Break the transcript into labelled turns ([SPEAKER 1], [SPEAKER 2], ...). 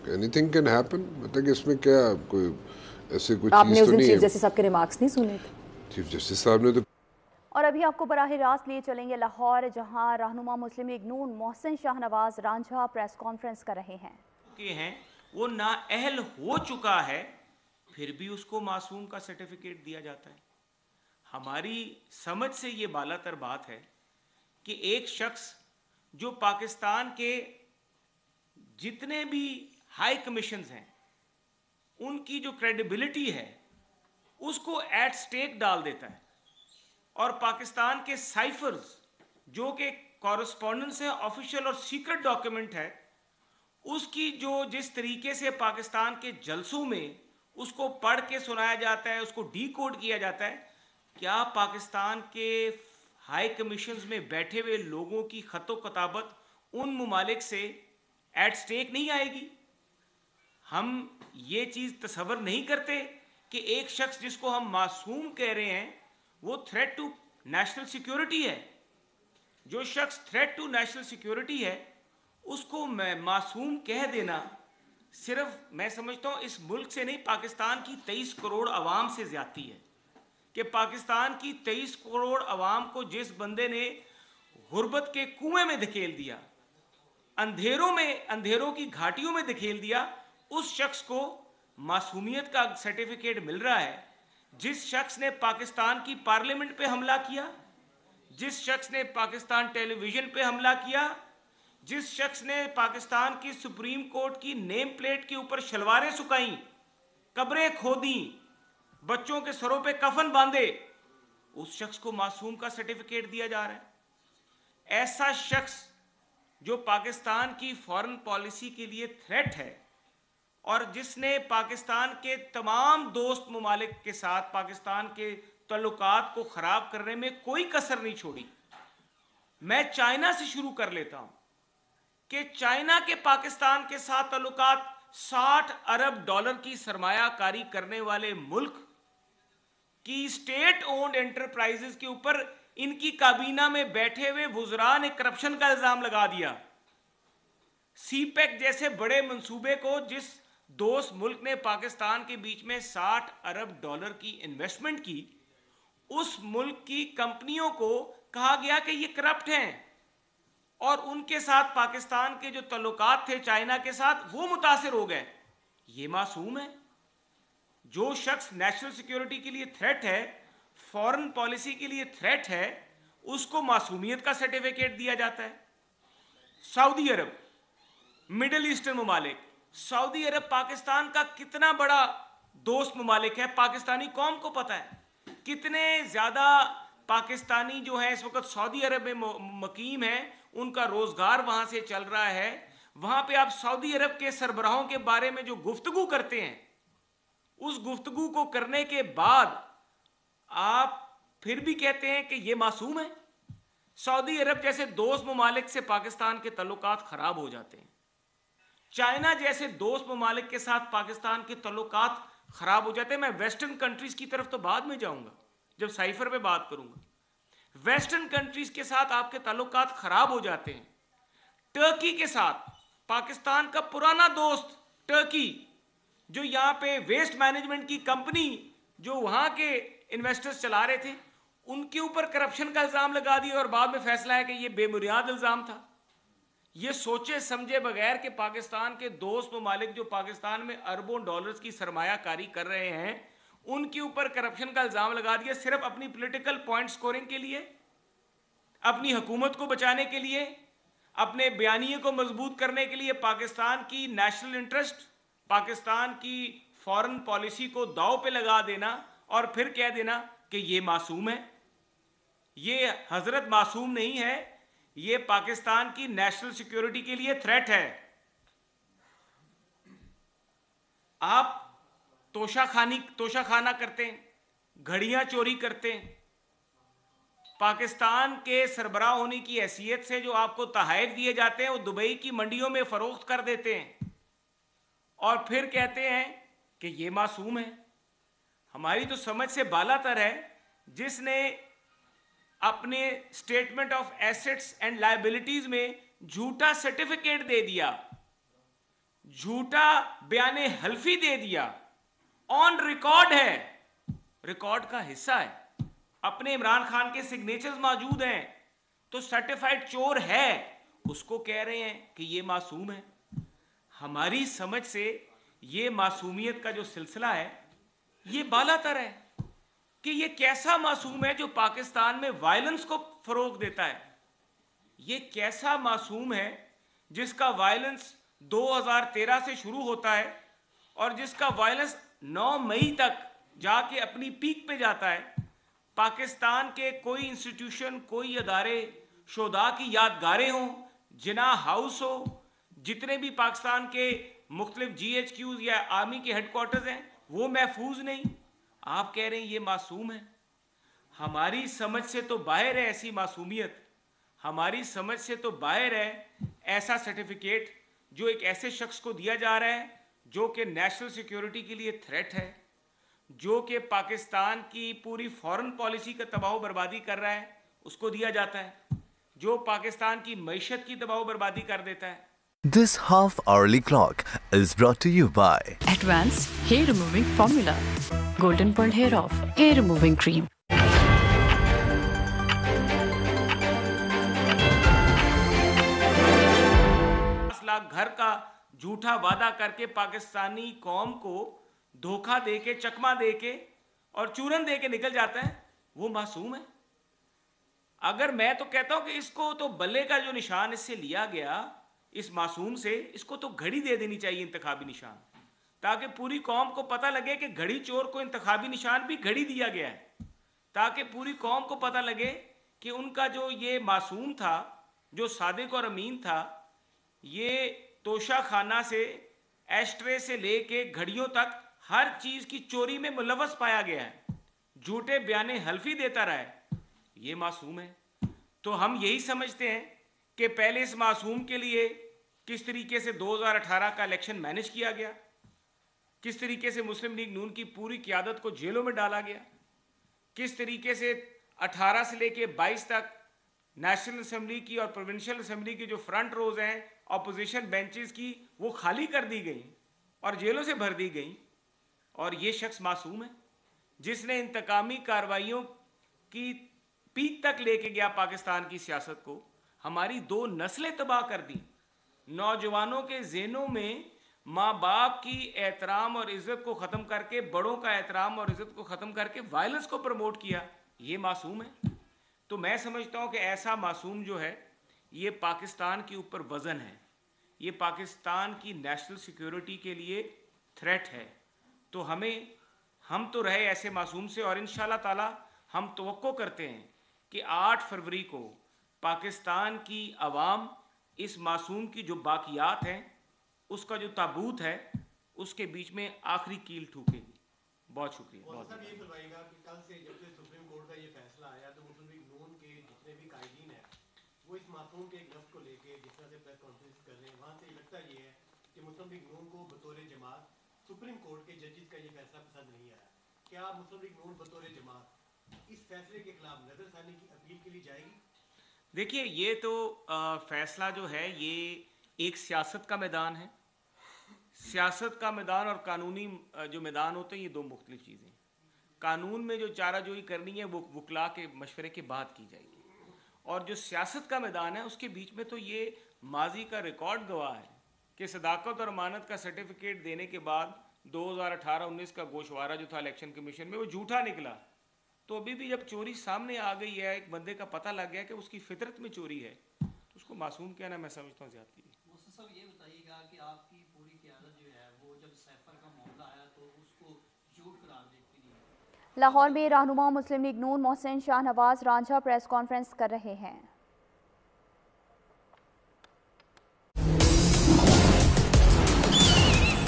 [SPEAKER 1] Anything can happen, मतलब इसमें क्या कोई ऐसे कोई
[SPEAKER 2] आपने
[SPEAKER 1] चीज़
[SPEAKER 2] उस
[SPEAKER 1] तो
[SPEAKER 2] दिन
[SPEAKER 1] नहीं
[SPEAKER 2] चीफ
[SPEAKER 1] है।
[SPEAKER 2] जस्टिस साहब के रिमार्क्स नहीं सुने थे?
[SPEAKER 1] चीफ जस्टिस साहब ने तो
[SPEAKER 3] और अभी आपको बराह रास्त लिए चलेंगे लाहौर, जहां रहनुमा मुस्लिम लीग नून मोहसिन शाहनवाज रांझा प्रेस कॉन्फ्रेंस कर रहे हैं।
[SPEAKER 4] वो नाअहल हो चुका है, फिर भी उसको मासूम का सर्टिफिकेट दिया जाता है। हमारी समझ से ये बालातर बात है कि एक शख्स जो पाकिस्तान के जितने भी हाई कमीशंस हैं उनकी जो क्रेडिबिलिटी है उसको एट स्टेक डाल देता है, और पाकिस्तान के साइफर्स जो कि कॉरेस्पॉन्डेंस है, ऑफिशियल और सीक्रेट डॉक्यूमेंट है, उसकी जो जिस तरीके से पाकिस्तान के जलसों में उसको पढ़ के सुनाया जाता है, उसको डीकोड किया जाता है, क्या पाकिस्तान के हाई कमीशंस में बैठे हुए लोगों की खतो कताबत उन मुमालिक से एट स्टेक नहीं आएगी? हम ये चीज़ तसव्वुर नहीं करते कि एक शख्स जिसको हम मासूम कह रहे हैं वो थ्रेट टू नेशनल सिक्योरिटी है। जो शख्स थ्रेट टू नेशनल सिक्योरिटी है उसको मासूम कह देना, सिर्फ मैं समझता हूँ इस मुल्क से नहीं, पाकिस्तान की 23 करोड़ आवाम से ज्यादती है कि पाकिस्तान की 23 करोड़ आवाम को जिस बंदे ने गुर्बत के कुएं में धकेल दिया, अंधेरों की घाटियों में धकेल दिया, उस शख्स को मासूमियत का सर्टिफिकेट मिल रहा है। जिस शख्स ने पाकिस्तान की पार्लियामेंट पे हमला किया, जिस शख्स ने पाकिस्तान टेलीविजन पे हमला किया, जिस शख्स ने पाकिस्तान की सुप्रीम कोर्ट की नेम प्लेट के ऊपर शलवारें सुखाई, कब्रें खोदी, बच्चों के सरों पे कफन बांधे, उस शख्स को मासूम का सर्टिफिकेट दिया जा रहा है। ऐसा शख्स जो पाकिस्तान की फॉरेन पॉलिसी के लिए थ्रेट है और जिसने पाकिस्तान के तमाम दोस्त मुमालिक के साथ पाकिस्तान के तल्लुकात को खराब करने में कोई कसर नहीं छोड़ी। मैं चाइना से शुरू कर लेता हूं कि चाइना के पाकिस्तान के साथ तल्लुकात 60 अरब डॉलर की सरमायाकारी करने वाले मुल्क की स्टेट ओन्ड एंटरप्राइजेस के ऊपर इनकी काबीना में बैठे हुए वुज़रा ने करप्शन का इल्जाम लगा दिया। सीपेक जैसे बड़े मंसूबे को जिस दोस्त मुल्क ने पाकिस्तान के बीच में 60 अरब डॉलर की इन्वेस्टमेंट की, उस मुल्क की कंपनियों को कहा गया कि ये करप्ट हैं और उनके साथ पाकिस्तान के जो तल्लुकात थे चाइना के साथ वो मुतासिर हो गए। ये मासूम है? जो शख्स नेशनल सिक्योरिटी के लिए थ्रेट है, फॉरेन पॉलिसी के लिए थ्रेट है, उसको मासूमियत का सर्टिफिकेट दिया जाता है। सऊदी अरब, मिडिल ईस्टर्न मुमालिक, सऊदी अरब पाकिस्तान का कितना बड़ा दोस्त मुमालिक है, पाकिस्तानी कौम को पता है। कितने ज्यादा पाकिस्तानी जो है इस वक्त सऊदी अरब में मकीम है, उनका रोजगार वहां से चल रहा है। वहां पे आप सऊदी अरब के सरबराहों के बारे में जो गुफ्तगू करते हैं, उस गुफ्तगू को करने के बाद आप फिर भी कहते हैं कि ये मासूम है। सऊदी अरब जैसे दोस्त मुमालिक से पाकिस्तान के तल्लुकात खराब हो जाते हैं। चाइना जैसे दोस्त ममालिक के साथ पाकिस्तान के तल्लुकात खराब हो जाते हैं। मैं वेस्टर्न कंट्रीज की तरफ तो बाद में जाऊंगा जब साइफर पे बात करूंगा। वेस्टर्न कंट्रीज के साथ आपके ताल्लुकात खराब हो जाते हैं। टर्की के साथ पाकिस्तान का पुराना दोस्त टर्की, जो यहाँ पे वेस्ट मैनेजमेंट की कंपनी जो वहां के इन्वेस्टर्स चला रहे थे, उनके ऊपर करप्शन का इल्जाम लगा दिया और बाद में फैसला है कि यह बेबुनियाद इल्जाम था। ये सोचे समझे बगैर कि पाकिस्तान के दोस्त ममालिक जो पाकिस्तान में अरबों डॉलर्स की सरमायाकारी कर रहे हैं, उनके ऊपर करप्शन का इल्जाम लगा दिया सिर्फ अपनी पॉलिटिकल पॉइंट स्कोरिंग के लिए, अपनी हुकूमत को बचाने के लिए, अपने बयानिए को मजबूत करने के लिए। पाकिस्तान की नेशनल इंटरेस्ट, पाकिस्तान की फॉरेन पॉलिसी को दांव पे लगा देना और फिर कह देना कि ये मासूम है। ये हजरत मासूम नहीं है, ये पाकिस्तान की नेशनल सिक्योरिटी के लिए थ्रेट है। आप तोशाखाना करते हैं, घड़ियां चोरी करते हैं। पाकिस्तान के सरबराह होने की हैसियत से जो आपको तहफ़्फ़ुज़ दिए जाते हैं वो दुबई की मंडियों में फरोख्त कर देते हैं और फिर कहते हैं कि ये मासूम है। हमारी तो समझ से बालातर है जिसने अपने statement of assets and liabilities में झूठा सर्टिफिकेट दे दिया, झूठा बयाने हल्फी दे दिया, ऑन रिकॉर्ड है, रिकॉर्ड का हिस्सा है, अपने इमरान खान के सिग्नेचर्स मौजूद हैं, तो सर्टिफाइड चोर है, उसको कह रहे हैं कि ये मासूम है। हमारी समझ से ये मासूमियत का जो सिलसिला है ये बालातर है कि ये कैसा मासूम है जो पाकिस्तान में वायलेंस को फरोग देता है। ये कैसा मासूम है जिसका वायलेंस 2013 से शुरू होता है और जिसका वायलेंस 9 मई तक जाके अपनी पीक पे जाता है। पाकिस्तान के कोई इंस्टीट्यूशन, कोई अदारे, शोधा की यादगारें हों, जिना हाउस हो, जितने भी पाकिस्तान के मुख्तलिफ GHQs या आर्मी के हेडक्वार्टर्स हैं, वो महफूज नहीं। आप कह रहे हैं ये मासूम है। हमारी समझ से तो बाहर है ऐसी मासूमियत, हमारी समझ से तो बाहर है ऐसा सर्टिफिकेट जो एक ऐसे शख्स को दिया जा रहा है जो कि नेशनल सिक्योरिटी के लिए थ्रेट है, जो कि पाकिस्तान की पूरी फॉरेन पॉलिसी का तबाह बर्बादी कर रहा है, उसको दिया जाता है, जो पाकिस्तान की मईशत की तबाह बर्बादी कर देता है।
[SPEAKER 2] This half-hourly clock is brought to you by
[SPEAKER 5] Advanced Hair Removing Formula, Golden Pearl Hair Off Hair Removing Cream.
[SPEAKER 4] 10 lakh घर का झूठा वादा करके पाकिस्तानी कौम को धोखा देके, चकमा देके और चूरन देके निकल जाता है, वो मासूम है। अगर मैं तो कहता हूं कि इसको तो बल्ले का जो निशान इससे लिया गया, इस मासूम से, इसको तो घड़ी दे देनी चाहिए, इंतखाबी निशान, ताकि पूरी कौम को पता लगे कि घड़ी चोर को इंतखाबी निशान भी घड़ी दिया गया है, ताकि पूरी कौम को पता लगे कि उनका जो ये मासूम था, जो सादिक और अमीन था, ये तोशा खाना से, एस्ट्रे से लेके घड़ियों तक हर चीज की चोरी में मुलव्वस पाया गया है, झूठे बयाने हल्फी देता रहा है, ये मासूम है। तो हम यही समझते हैं कि पहले इस मासूम के लिए किस तरीके से 2018 का इलेक्शन मैनेज किया गया, किस तरीके से मुस्लिम लीग नून की पूरी क़यादत को जेलों में डाला गया, किस तरीके से 18 से लेके 22 तक नेशनल असेंबली की और प्रोविंशियल असेंबली की जो फ्रंट रोज हैं अपोजिशन बेंचेस की, वो खाली कर दी गई और जेलों से भर दी गई। और ये शख्स मासूम है जिसने इंतकामी कार्रवाइयों की पीक तक लेके गया पाकिस्तान की सियासत को, हमारी 2 नस्लें तबाह कर दी, नौजवानों के ज़हनों में माँ बाप की एहतराम और इज़्ज़त को ख़त्म करके, बड़ों का एहतराम और इज़्ज़त को ख़त्म करके वायलेंस को प्रमोट किया, ये मासूम है। तो मैं समझता हूँ कि ऐसा मासूम जो है ये पाकिस्तान के ऊपर वज़न है, ये पाकिस्तान की नेशनल सिक्योरिटी के लिए थ्रेट है। तो हम तो रहे ऐसे मासूम से, और इंशाल्लाह ताला हम तवक्को करते हैं कि 8 फरवरी को पाकिस्तान की अवाम इस मासूम की जो बाकियात हैं, उसका जो ताबूत है, उसके बीच में आखिरी कील ठूकेगी। बहुत शुक्रिया। बहुत
[SPEAKER 6] ये फरमाइएगा कि कल से जब से सुप्रीम कोर्ट का ये फैसला आया तो मुस्लिम लीग नून के जितने भी कायदीन हैं वो इस मासूम के एक लफ्ज़ को लेके जिस तरह से प्रेस कॉन्फ्रेंस कर रहे हैं, वहाँ से लगता ये है कि मुस्लिम लीग नून को बतौर जमात सुप्रीम कोर्ट के जजेस का ये फैसला पसंद नहीं आया। क्या मुस्लिम लीग नून बतौर जमात इस फैसले के खिलाफ नजरसानी की अपील के लिए जाएगी?
[SPEAKER 4] देखिए, ये तो फैसला जो है ये एक सियासत का मैदान है। सियासत का मैदान और कानूनी जो मैदान होते हैं ये 2 मुख्तलिफ चीज़ें। कानून में जो चाराजोई करनी है वो वकला के मशवरे के बाद की जाएगी, और जो सियासत का मैदान है उसके बीच में तो ये माजी का रिकॉर्ड गवाह है कि सदाकत और अमानत का सर्टिफिकेट देने के बाद 2018-19 का गोशवारा जो था इलेक्शन कमीशन में वो झूठा निकला। तो अभी भी जब चोरी सामने आ गई है, एक बंदे का पता लग गया कि उसकी फितरत में चोरी है, तो उसको मासूम कहना मैं समझता हूँ ज़्यादती है।
[SPEAKER 6] साहब ये बताइएगा कि आपकी पूरी क़यादत जो है वो जब सैफर का मामला आया तो उसको झूठ करार देती नहीं।
[SPEAKER 3] लाहौर में रहनुमा मुस्लिम लीग नून मोहसिन शाहनवाज रांझा प्रेस कॉन्फ्रेंस कर रहे हैं।